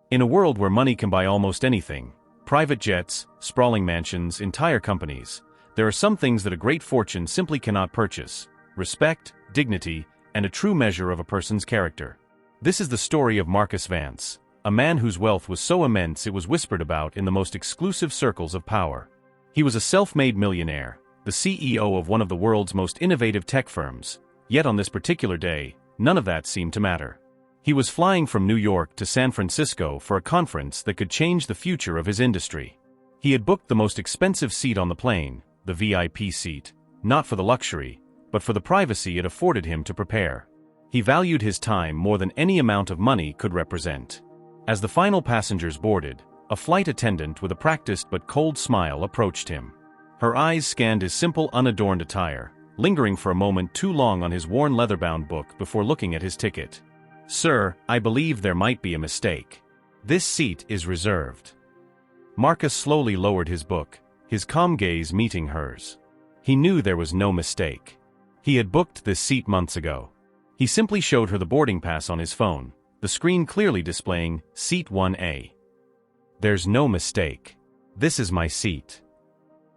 In a world where money can buy almost anything, private jets, sprawling mansions, entire companies, there are some things that a great fortune simply cannot purchase: respect, dignity, and a true measure of a person's character. This is the story of Marcus Vance, a man whose wealth was so immense it was whispered about in the most exclusive circles of power. He was a self-made millionaire, the CEO of one of the world's most innovative tech firms, yet on this particular day, none of that seemed to matter. He was flying from New York to San Francisco for a conference that could change the future of his industry. He had booked the most expensive seat on the plane, the VIP seat, not for the luxury, but for the privacy it afforded him to prepare. He valued his time more than any amount of money could represent. As the final passengers boarded, a flight attendant with a practiced but cold smile approached him. Her eyes scanned his simple, unadorned attire, lingering for a moment too long on his worn leather-bound book before looking at his ticket. "Sir, I believe there might be a mistake. This seat is reserved." Marcus slowly lowered his book, his calm gaze meeting hers. He knew there was no mistake. He had booked this seat months ago. He simply showed her the boarding pass on his phone, the screen clearly displaying Seat 1A. "There's no mistake. This is my seat."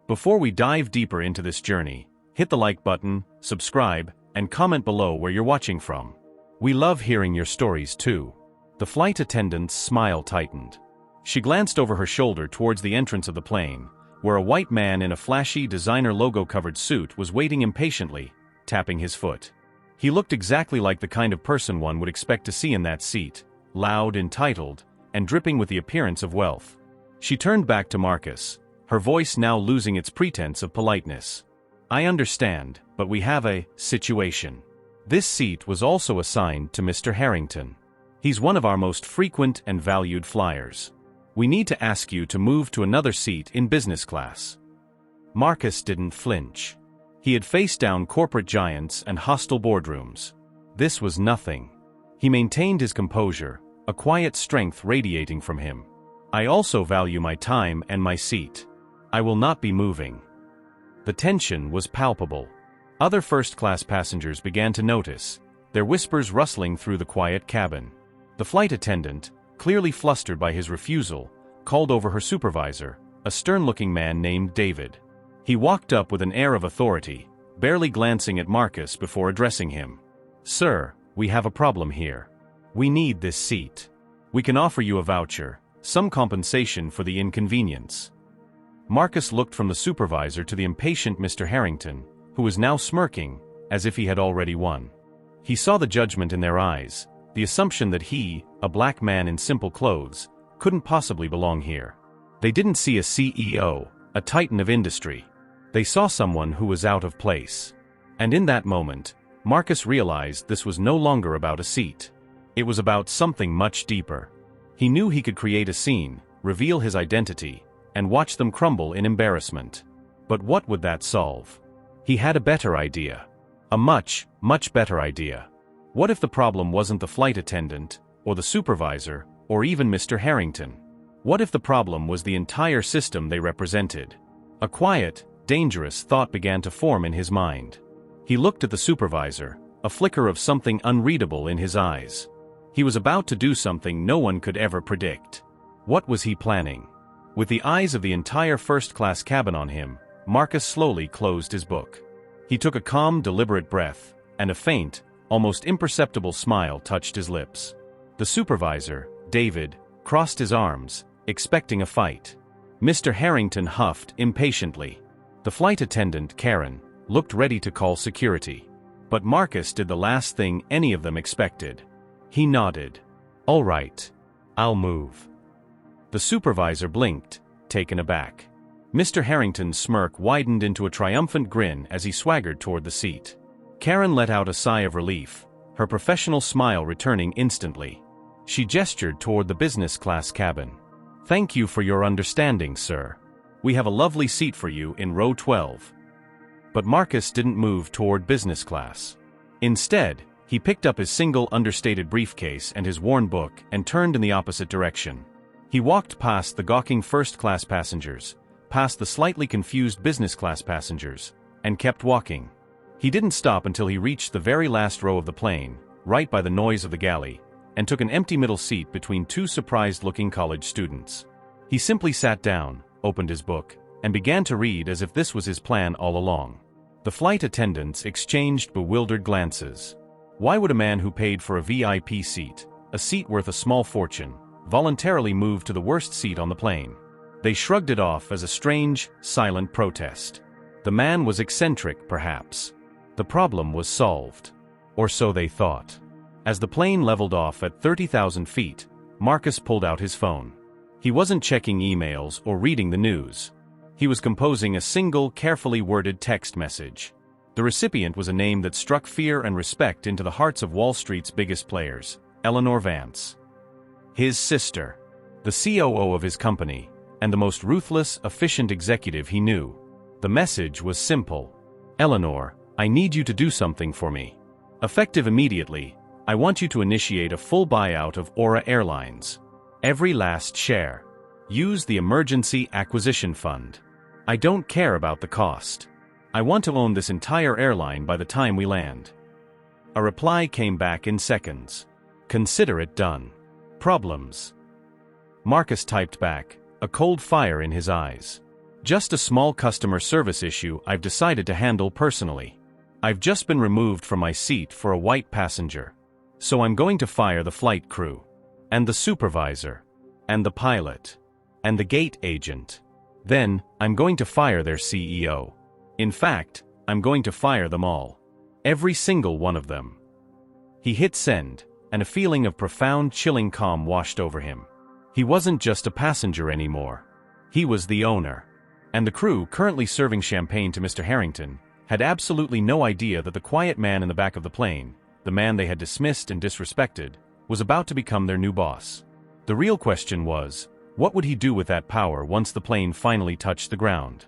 Before we dive deeper into this journey, hit the like button, subscribe, and comment below where you're watching from. We love hearing your stories too. The flight attendant's smile tightened. She glanced over her shoulder towards the entrance of the plane, where a white man in a flashy designer logo-covered suit was waiting impatiently, tapping his foot. He looked exactly like the kind of person one would expect to see in that seat, loud, entitled, and dripping with the appearance of wealth. She turned back to Marcus, her voice now losing its pretense of politeness. "I understand, but we have a situation. This seat was also assigned to Mr. Harrington. He's one of our most frequent and valued flyers. We need to ask you to move to another seat in business class." Marcus didn't flinch. He had faced down corporate giants and hostile boardrooms. This was nothing. He maintained his composure, a quiet strength radiating from him. "I also value my time and my seat. I will not be moving." The tension was palpable. Other first-class passengers began to notice, their whispers rustling through the quiet cabin. The flight attendant, clearly flustered by his refusal, called over her supervisor, a stern-looking man named David. He walked up with an air of authority, barely glancing at Marcus before addressing him. "Sir, we have a problem here. We need this seat. We can offer you a voucher, some compensation for the inconvenience." Marcus looked from the supervisor to the impatient Mr. Harrington, who was now smirking, as if he had already won. He saw the judgment in their eyes, the assumption that he, a black man in simple clothes, couldn't possibly belong here. They didn't see a CEO, a titan of industry. They saw someone who was out of place. And in that moment, Marcus realized this was no longer about a seat. It was about something much deeper. He knew he could create a scene, reveal his identity, and watch them crumble in embarrassment. But what would that solve? He had a better idea. A much, much better idea. What if the problem wasn't the flight attendant, or the supervisor, or even Mr. Harrington? What if the problem was the entire system they represented? A quiet, dangerous thought began to form in his mind. He looked at the supervisor, a flicker of something unreadable in his eyes. He was about to do something no one could ever predict. What was he planning? With the eyes of the entire first-class cabin on him, Marcus slowly closed his book. He took a calm, deliberate breath, and a faint, almost imperceptible smile touched his lips. The supervisor, David, crossed his arms, expecting a fight. Mr. Harrington huffed impatiently. The flight attendant, Karen, looked ready to call security. But Marcus did the last thing any of them expected. He nodded. "All right. I'll move." The supervisor blinked, taken aback. Mr. Harrington's smirk widened into a triumphant grin as he swaggered toward the seat. Karen let out a sigh of relief, her professional smile returning instantly. She gestured toward the business class cabin. "Thank you for your understanding, sir. We have a lovely seat for you in row 12. But Marcus didn't move toward business class. Instead, he picked up his single understated briefcase and his worn book and turned in the opposite direction. He walked past the gawking first-class passengers, past the slightly confused business-class passengers, and kept walking. He didn't stop until he reached the very last row of the plane, right by the noise of the galley, and took an empty middle seat between two surprised-looking college students. He simply sat down, opened his book, and began to read as if this was his plan all along. The flight attendants exchanged bewildered glances. Why would a man who paid for a VIP seat, a seat worth a small fortune, voluntarily move to the worst seat on the plane? They shrugged it off as a strange, silent protest. The man was eccentric, perhaps. The problem was solved. Or so they thought. As the plane leveled off at 30,000 feet, Marcus pulled out his phone. He wasn't checking emails or reading the news. He was composing a single, carefully worded text message. The recipient was a name that struck fear and respect into the hearts of Wall Street's biggest players, Eleanor Vance. His sister, the COO of his company, and the most ruthless, efficient executive he knew. The message was simple. Eleanor, I need you to do something for me. Effective immediately, I want you to initiate a full buyout of Aura Airlines. Every last share. Use the Emergency Acquisition Fund. I don't care about the cost. I want to own this entire airline by the time we land. A reply came back in seconds. Consider it done. Problems? Marcus typed back, a cold fire in his eyes. Just a small customer service issue I've decided to handle personally. I've just been removed from my seat for a white passenger. So I'm going to fire the flight crew. And the supervisor. And the pilot. And the gate agent. Then, I'm going to fire their CEO. In fact, I'm going to fire them all. Every single one of them. He hit send, and a feeling of profound, chilling calm washed over him. He wasn't just a passenger anymore. He was the owner. And the crew, currently serving champagne to Mr. Harrington, had absolutely no idea that the quiet man in the back of the plane, the man they had dismissed and disrespected, was about to become their new boss. The real question was, what would he do with that power once the plane finally touched the ground?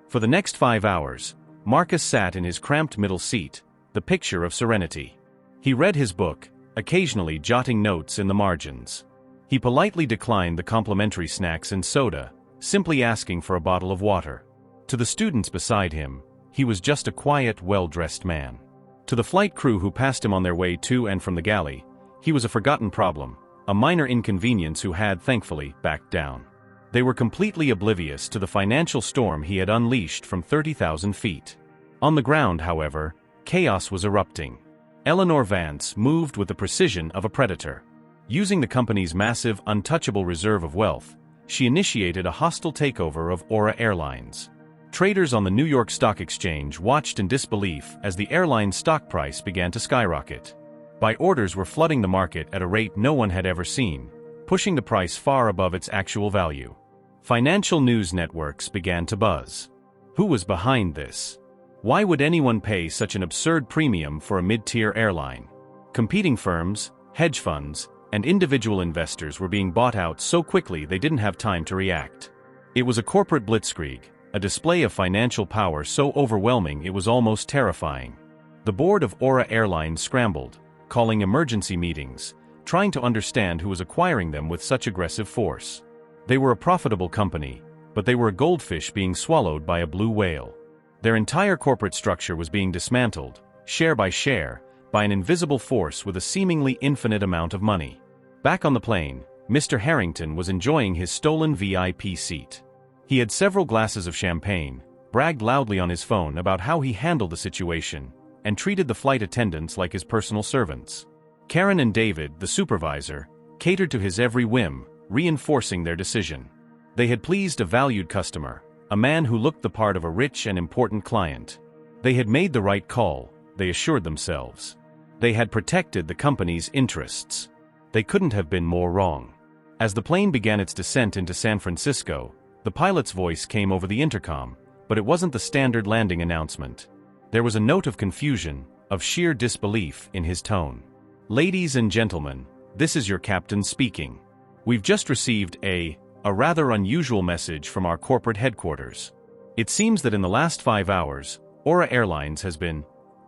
For the next 5 hours, Marcus sat in his cramped middle seat, the picture of serenity. He read his book, occasionally jotting notes in the margins. He politely declined the complimentary snacks and soda, simply asking for a bottle of water. To the students beside him, he was just a quiet, well-dressed man. To the flight crew who passed him on their way to and from the galley, he was a forgotten problem, a minor inconvenience who had, thankfully, backed down. They were completely oblivious to the financial storm he had unleashed from 30,000 feet. On the ground, however, chaos was erupting. Eleanor Vance moved with the precision of a predator. Using the company's massive, untouchable reserve of wealth, she initiated a hostile takeover of Aura Airlines. Traders on the New York Stock Exchange watched in disbelief as the airline's stock price began to skyrocket. Buy orders were flooding the market at a rate no one had ever seen, pushing the price far above its actual value. Financial news networks began to buzz. Who was behind this? Why would anyone pay such an absurd premium for a mid-tier airline? Competing firms, hedge funds, and individual investors were being bought out so quickly they didn't have time to react. It was a corporate blitzkrieg, a display of financial power so overwhelming it was almost terrifying. The board of Aura Airlines scrambled, calling emergency meetings, trying to understand who was acquiring them with such aggressive force. They were a profitable company, but they were a goldfish being swallowed by a blue whale. Their entire corporate structure was being dismantled, share by share, by an invisible force with a seemingly infinite amount of money. Back on the plane, Mr. Harrington was enjoying his stolen VIP seat. He had several glasses of champagne, bragged loudly on his phone about how he handled the situation, and treated the flight attendants like his personal servants. Karen and David, the supervisor, catered to his every whim, reinforcing their decision. They had pleased a valued customer, a man who looked the part of a rich and important client. They had made the right call, they assured themselves. They had protected the company's interests. They couldn't have been more wrong. As the plane began its descent into San Francisco, the pilot's voice came over the intercom, but it wasn't the standard landing announcement. There was a note of confusion, of sheer disbelief in his tone. Ladies and gentlemen, this is your captain speaking. We've just received a rather unusual message from our corporate headquarters. It seems that in the last 5 hours, Aura Airlines has been,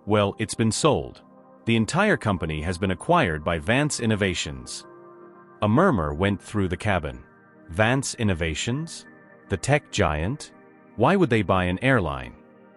well, it's been sold. The entire company has been acquired by Vance Innovations. A murmur went through the cabin. Vance Innovations? The tech giant? Why would they buy an airline?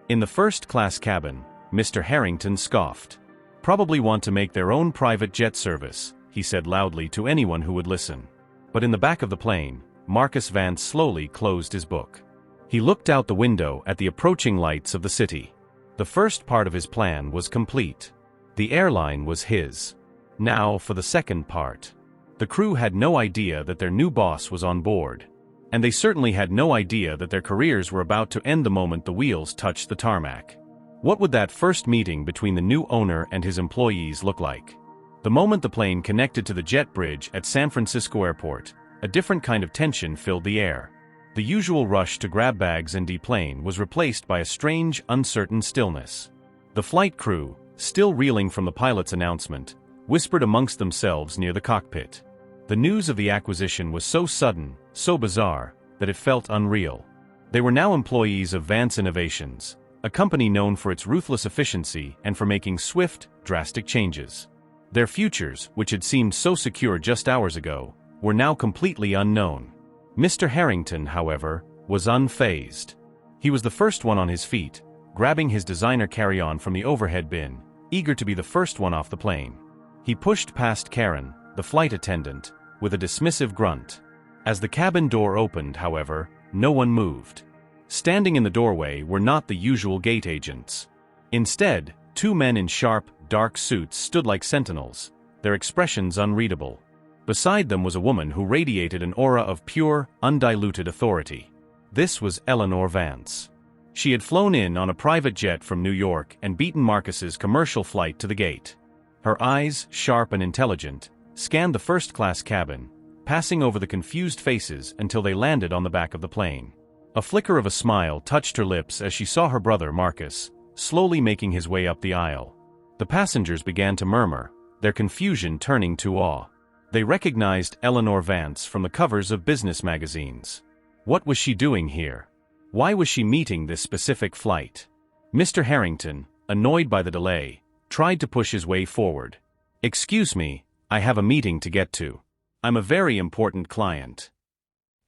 In the first-class cabin, Mr. Harrington scoffed. Probably want to make their own private jet service, he said loudly to anyone who would listen. But in the back of the plane, Marcus Vance slowly closed his book. He looked out the window at the approaching lights of the city. The first part of his plan was complete. The airline was his. Now for the second part. The crew had no idea that their new boss was on board. And they certainly had no idea that their careers were about to end the moment the wheels touched the tarmac. What would that first meeting between the new owner and his employees look like? The moment the plane connected to the jet bridge at San Francisco Airport, a different kind of tension filled the air. The usual rush to grab bags and deplane was replaced by a strange, uncertain stillness. The flight crew, still reeling from the pilot's announcement, whispered amongst themselves near the cockpit. The news of the acquisition was so sudden, so bizarre, that it felt unreal. They were now employees of Vance Innovations, a company known for its ruthless efficiency and for making swift, drastic changes. Their futures, which had seemed so secure just hours ago, were now completely unknown. Mr. Harrington, however, was unfazed. He was the first one on his feet, grabbing his designer carry-on from the overhead bin, eager to be the first one off the plane. He pushed past Karen, the flight attendant, with a dismissive grunt. As the cabin door opened, however, no one moved. Standing in the doorway were not the usual gate agents. Instead, two men in sharp, dark suits stood like sentinels, their expressions unreadable. Beside them was a woman who radiated an aura of pure, undiluted authority. This was Eleanor Vance. She had flown in on a private jet from New York and beaten Marcus's commercial flight to the gate. Her eyes, sharp and intelligent, scanned the first-class cabin, passing over the confused faces until they landed on the back of the plane. A flicker of a smile touched her lips as she saw her brother Marcus, slowly making his way up the aisle. The passengers began to murmur, their confusion turning to awe. They recognized Eleanor Vance from the covers of business magazines. What was she doing here? Why was she meeting this specific flight? Mr. Harrington, annoyed by the delay, tried to push his way forward. "Excuse me, I have a meeting to get to. I'm a very important client."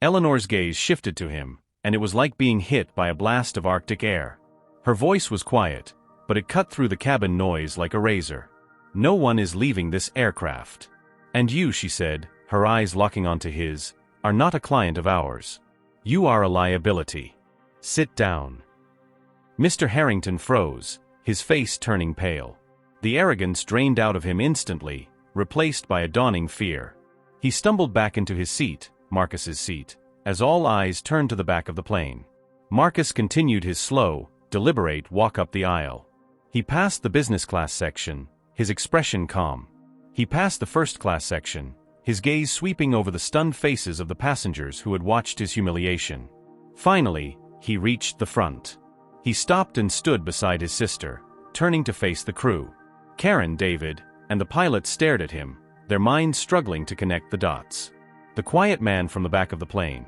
Eleanor's gaze shifted to him, and it was like being hit by a blast of Arctic air. Her voice was quiet, but it cut through the cabin noise like a razor. "No one is leaving this aircraft. And you," she said, her eyes locking onto his, "are not a client of ours. You are a liability. Sit down." Mr. Harrington froze, his face turning pale. The arrogance drained out of him instantly, replaced by a dawning fear. He stumbled back into his seat, Marcus's seat, as all eyes turned to the back of the plane. Marcus continued his slow, deliberate walk up the aisle. He passed the business class section, his expression calm. He passed the first-class section, his gaze sweeping over the stunned faces of the passengers who had watched his humiliation. Finally, he reached the front. He stopped and stood beside his sister, turning to face the crew. Karen, David, and the pilot stared at him, their minds struggling to connect the dots. The quiet man from the back of the plane,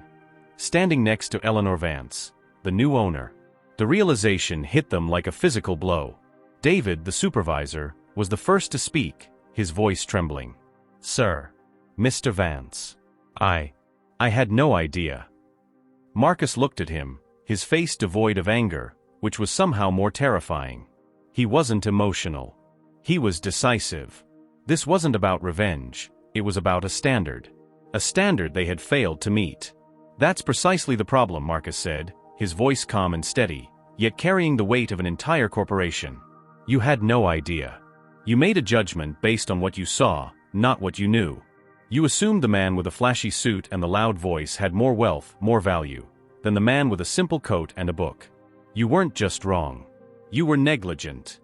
standing next to Eleanor Vance, the new owner. The realization hit them like a physical blow. David, the supervisor, was the first to speak, his voice trembling. "Sir. Mr. Vance. I had no idea." Marcus looked at him, his face devoid of anger, which was somehow more terrifying. He wasn't emotional. He was decisive. This wasn't about revenge, it was about a standard. A standard they had failed to meet. "That's precisely the problem," Marcus said, his voice calm and steady, yet carrying the weight of an entire corporation. "You had no idea. You made a judgment based on what you saw, not what you knew. You assumed the man with the flashy suit and the loud voice had more wealth, more value, than the man with a simple coat and a book. You weren't just wrong. You were negligent."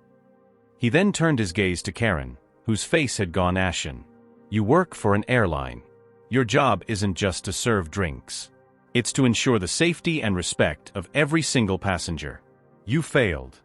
He then turned his gaze to Karen, whose face had gone ashen. "You work for an airline. Your job isn't just to serve drinks. It's to ensure the safety and respect of every single passenger. You failed."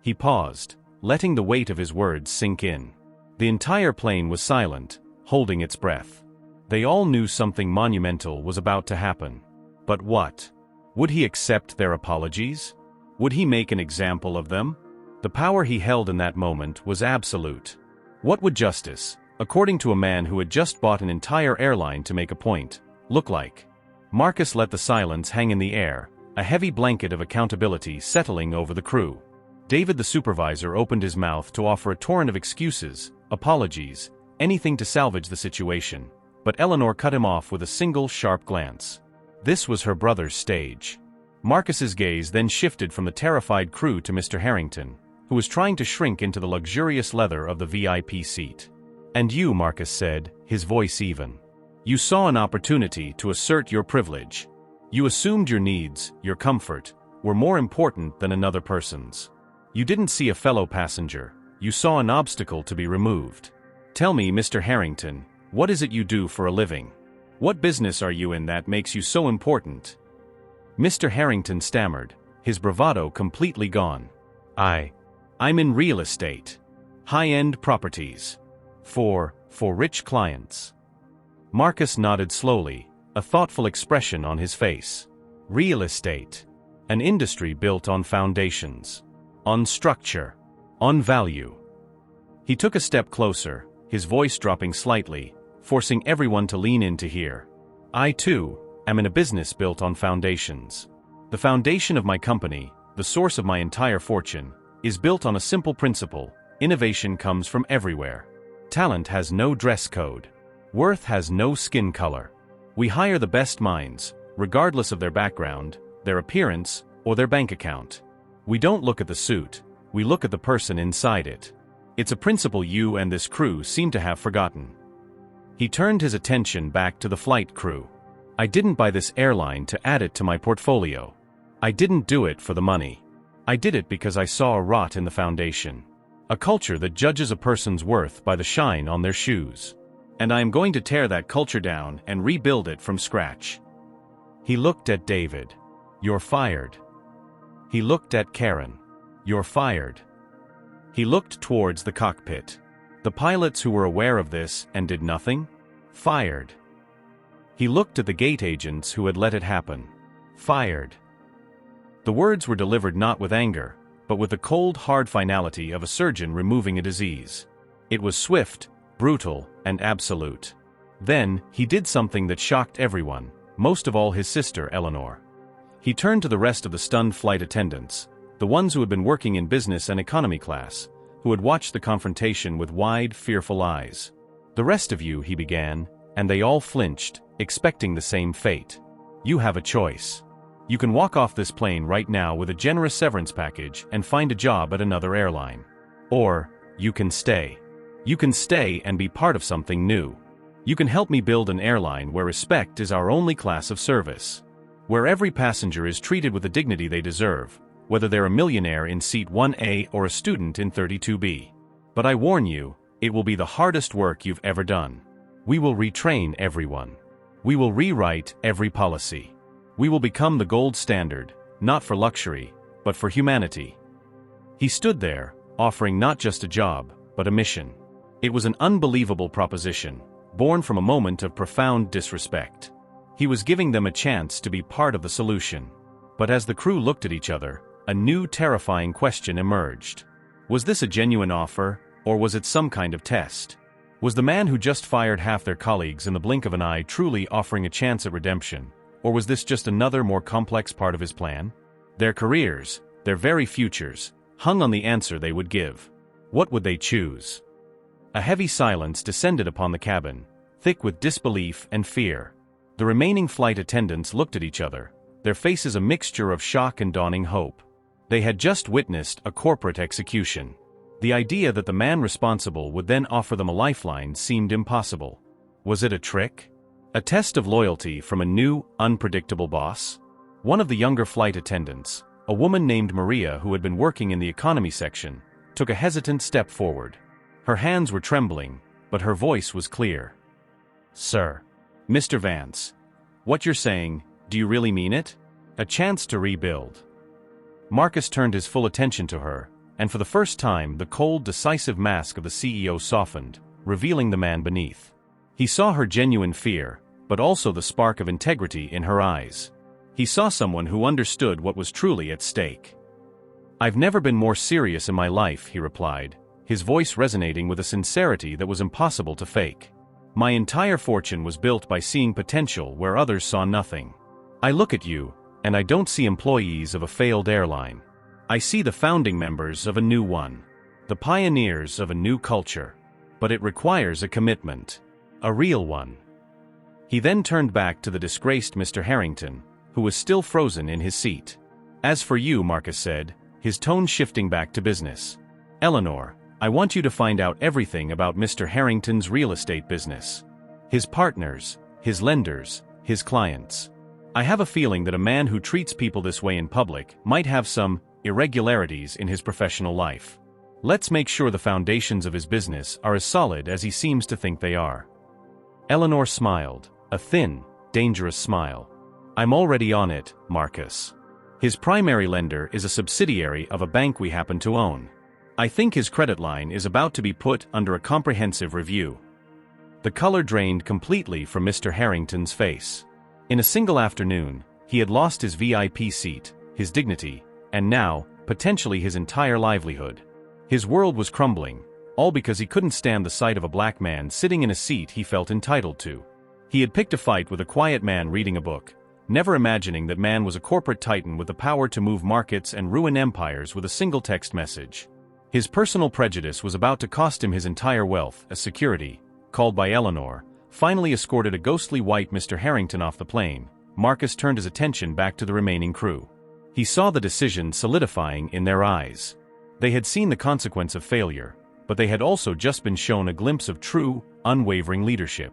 He paused, letting the weight of his words sink in. The entire plane was silent, holding its breath. They all knew something monumental was about to happen. But what? Would he accept their apologies? Would he make an example of them? The power he held in that moment was absolute. What would justice, according to a man who had just bought an entire airline to make a point, look like? Marcus let the silence hang in the air, a heavy blanket of accountability settling over the crew. David the supervisor opened his mouth to offer a torrent of excuses, apologies, anything to salvage the situation, but Eleanor cut him off with a single sharp glance. This was her brother's stage. Marcus's gaze then shifted from the terrified crew to Mr. Harrington, who was trying to shrink into the luxurious leather of the VIP seat. "And you," Marcus said, his voice even. "You saw an opportunity to assert your privilege. You assumed your needs, your comfort, were more important than another person's. You didn't see a fellow passenger, you saw an obstacle to be removed. Tell me, Mr. Harrington, what is it you do for a living? What business are you in that makes you so important?" Mr. Harrington stammered, his bravado completely gone. I'm in real estate. High-end properties. For rich clients." Marcus nodded slowly, a thoughtful expression on his face. Real estate. An industry built on foundations. On structure. On value. He took a step closer, his voice dropping slightly, forcing everyone to lean in to hear. "I, too, am in a business built on foundations. The foundation of my company, the source of my entire fortune, is built on a simple principle: innovation comes from everywhere. Talent has no dress code. Worth has no skin color. We hire the best minds, regardless of their background, their appearance, or their bank account. We don't look at the suit, we look at the person inside it. It's a principle you and this crew seem to have forgotten." He turned his attention back to the flight crew. "I didn't buy this airline to add it to my portfolio. I didn't do it for the money. I did it because I saw a rot in the foundation. A culture that judges a person's worth by the shine on their shoes. And I am going to tear that culture down and rebuild it from scratch." He looked at David. "You're fired." He looked at Karen. "You're fired." He looked towards the cockpit. The pilots who were aware of this and did nothing? Fired. He looked at the gate agents who had let it happen. Fired. The words were delivered not with anger, but with the cold, hard finality of a surgeon removing a disease. It was swift, brutal, and absolute. Then, he did something that shocked everyone, most of all his sister Eleanor. He turned to the rest of the stunned flight attendants, the ones who had been working in business and economy class, who had watched the confrontation with wide, fearful eyes. "The rest of you," he began, and they all flinched, expecting the same fate. "You have a choice. You can walk off this plane right now with a generous severance package and find a job at another airline. Or, you can stay. You can stay and be part of something new. You can help me build an airline where respect is our only class of service. Where every passenger is treated with the dignity they deserve, whether they're a millionaire in seat 1A or a student in 32B. But I warn you, it will be the hardest work you've ever done. We will retrain everyone. We will rewrite every policy. We will become the gold standard, not for luxury, but for humanity." He stood there, offering not just a job, but a mission. It was an unbelievable proposition, born from a moment of profound disrespect. He was giving them a chance to be part of the solution. But as the crew looked at each other, a new terrifying question emerged. Was this a genuine offer, or was it some kind of test? Was the man who just fired half their colleagues in the blink of an eye truly offering a chance at redemption, or was this just another more complex part of his plan? Their careers, their very futures, hung on the answer they would give. What would they choose? A heavy silence descended upon the cabin, thick with disbelief and fear. The remaining flight attendants looked at each other, their faces a mixture of shock and dawning hope. They had just witnessed a corporate execution. The idea that the man responsible would then offer them a lifeline seemed impossible. Was it a trick? A test of loyalty from a new, unpredictable boss? One of the younger flight attendants, a woman named Maria who had been working in the economy section, took a hesitant step forward. Her hands were trembling, but her voice was clear. "Sir. Mr. Vance. What you're saying, do you really mean it? A chance to rebuild." Marcus turned his full attention to her, and for the first time the cold, decisive mask of the CEO softened, revealing the man beneath. He saw her genuine fear, but also the spark of integrity in her eyes. He saw someone who understood what was truly at stake. "I've never been more serious in my life," he replied, his voice resonating with a sincerity that was impossible to fake. "My entire fortune was built by seeing potential where others saw nothing. I look at you, and I don't see employees of a failed airline. I see the founding members of a new one. The pioneers of a new culture. But it requires a commitment. A real one. He then turned back to the disgraced Mr. Harrington, who was still frozen in his seat. As for you, Marcus said, his tone shifting back to business. Eleanor, I want you to find out everything about Mr. Harrington's real estate business. His partners, his lenders, his clients. I have a feeling that a man who treats people this way in public might have some irregularities in his professional life. Let's make sure the foundations of his business are as solid as he seems to think they are. Eleanor smiled, a thin, dangerous smile. I'm already on it, Marcus. His primary lender is a subsidiary of a bank we happen to own. I think his credit line is about to be put under a comprehensive review. The color drained completely from Mr. Harrington's face. In a single afternoon, he had lost his VIP seat, his dignity, and now, potentially his entire livelihood. His world was crumbling, all because he couldn't stand the sight of a black man sitting in a seat he felt entitled to. He had picked a fight with a quiet man reading a book, never imagining that man was a corporate titan with the power to move markets and ruin empires with a single text message. His personal prejudice was about to cost him his entire wealth as security, called by Eleanor, finally escorted a ghostly white Mr. Harrington off the plane. Marcus turned his attention back to the remaining crew. He saw the decision solidifying in their eyes. They had seen the consequence of failure, but they had also just been shown a glimpse of true, unwavering leadership.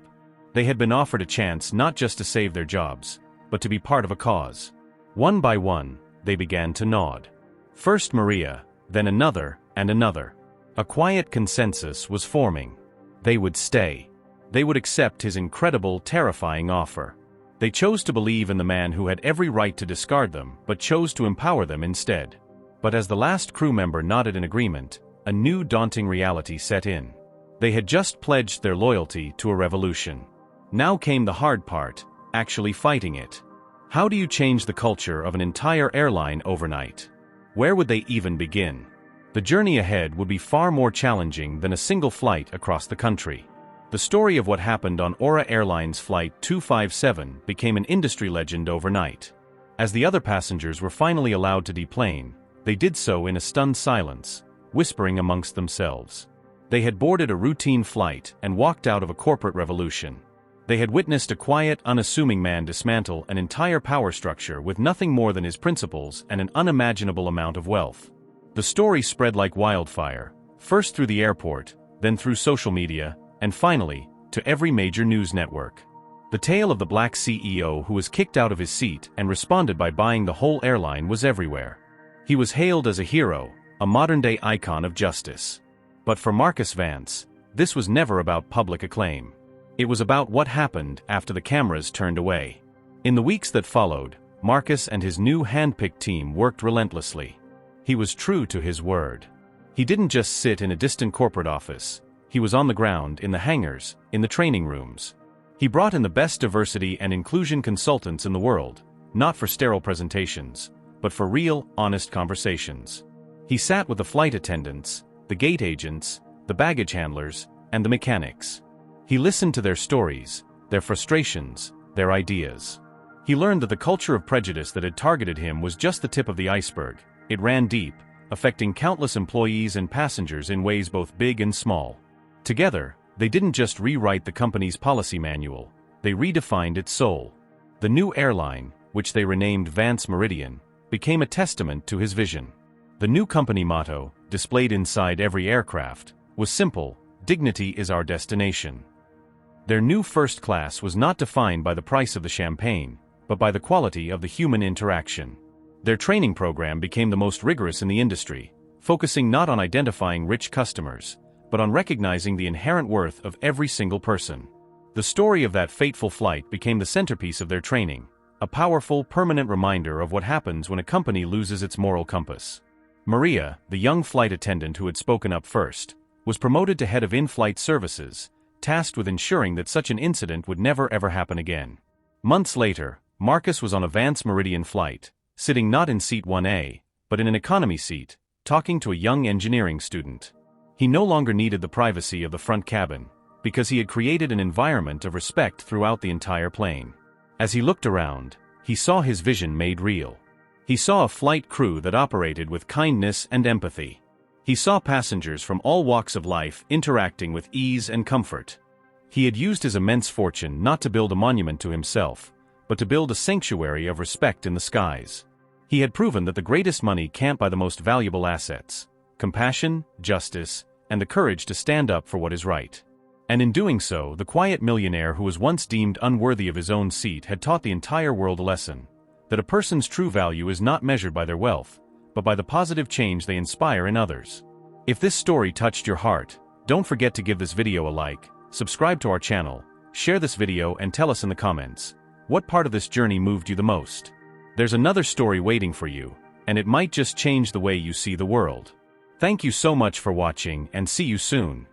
They had been offered a chance not just to save their jobs, but to be part of a cause. One by one, they began to nod. First Maria, then another, and another. A quiet consensus was forming. They would stay. They would accept his incredible, terrifying offer. They chose to believe in the man who had every right to discard them, but chose to empower them instead. But as the last crew member nodded in agreement, a new daunting reality set in. They had just pledged their loyalty to a revolution. Now came the hard part, actually fighting it. How do you change the culture of an entire airline overnight? Where would they even begin? The journey ahead would be far more challenging than a single flight across the country. The story of what happened on Aura Airlines Flight 257 became an industry legend overnight. As the other passengers were finally allowed to deplane, they did so in a stunned silence, whispering amongst themselves. They had boarded a routine flight and walked out of a corporate revolution. They had witnessed a quiet, unassuming man dismantle an entire power structure with nothing more than his principles and an unimaginable amount of wealth. The story spread like wildfire, first through the airport, then through social media, and finally, to every major news network. The tale of the black CEO who was kicked out of his seat and responded by buying the whole airline was everywhere. He was hailed as a hero, a modern-day icon of justice. But for Marcus Vance, this was never about public acclaim. It was about what happened after the cameras turned away. In the weeks that followed, Marcus and his new hand-picked team worked relentlessly. He was true to his word. He didn't just sit in a distant corporate office. He was on the ground, in the hangars, in the training rooms. He brought in the best diversity and inclusion consultants in the world, not for sterile presentations, but for real, honest conversations. He sat with the flight attendants, the gate agents, the baggage handlers, and the mechanics. He listened to their stories, their frustrations, their ideas. He learned that the culture of prejudice that had targeted him was just the tip of the iceberg. It ran deep, affecting countless employees and passengers in ways both big and small. Together, they didn't just rewrite the company's policy manual, they redefined its soul. The new airline, which they renamed Vance Meridian, became a testament to his vision. The new company motto, displayed inside every aircraft, was simple: dignity is our destination. Their new first class was not defined by the price of the champagne, but by the quality of the human interaction. Their training program became the most rigorous in the industry, focusing not on identifying rich customers, but on recognizing the inherent worth of every single person. The story of that fateful flight became the centerpiece of their training, a powerful, permanent reminder of what happens when a company loses its moral compass. Maria, the young flight attendant who had spoken up first, was promoted to head of in-flight services, tasked with ensuring that such an incident would never ever happen again. Months later, Marcus was on a Vance Meridian flight, sitting not in seat 1A, but in an economy seat, talking to a young engineering student. He no longer needed the privacy of the front cabin, because he had created an environment of respect throughout the entire plane. As he looked around, he saw his vision made real. He saw a flight crew that operated with kindness and empathy. He saw passengers from all walks of life interacting with ease and comfort. He had used his immense fortune not to build a monument to himself, but to build a sanctuary of respect in the skies. He had proven that the greatest money can't buy the most valuable assets: compassion, justice, and the courage to stand up for what is right. And in doing so, the quiet millionaire who was once deemed unworthy of his own seat had taught the entire world a lesson: that a person's true value is not measured by their wealth, but by the positive change they inspire in others. If this story touched your heart, don't forget to give this video a like, subscribe to our channel, share this video and tell us in the comments, what part of this journey moved you the most? There's another story waiting for you, and it might just change the way you see the world. Thank you so much for watching and see you soon.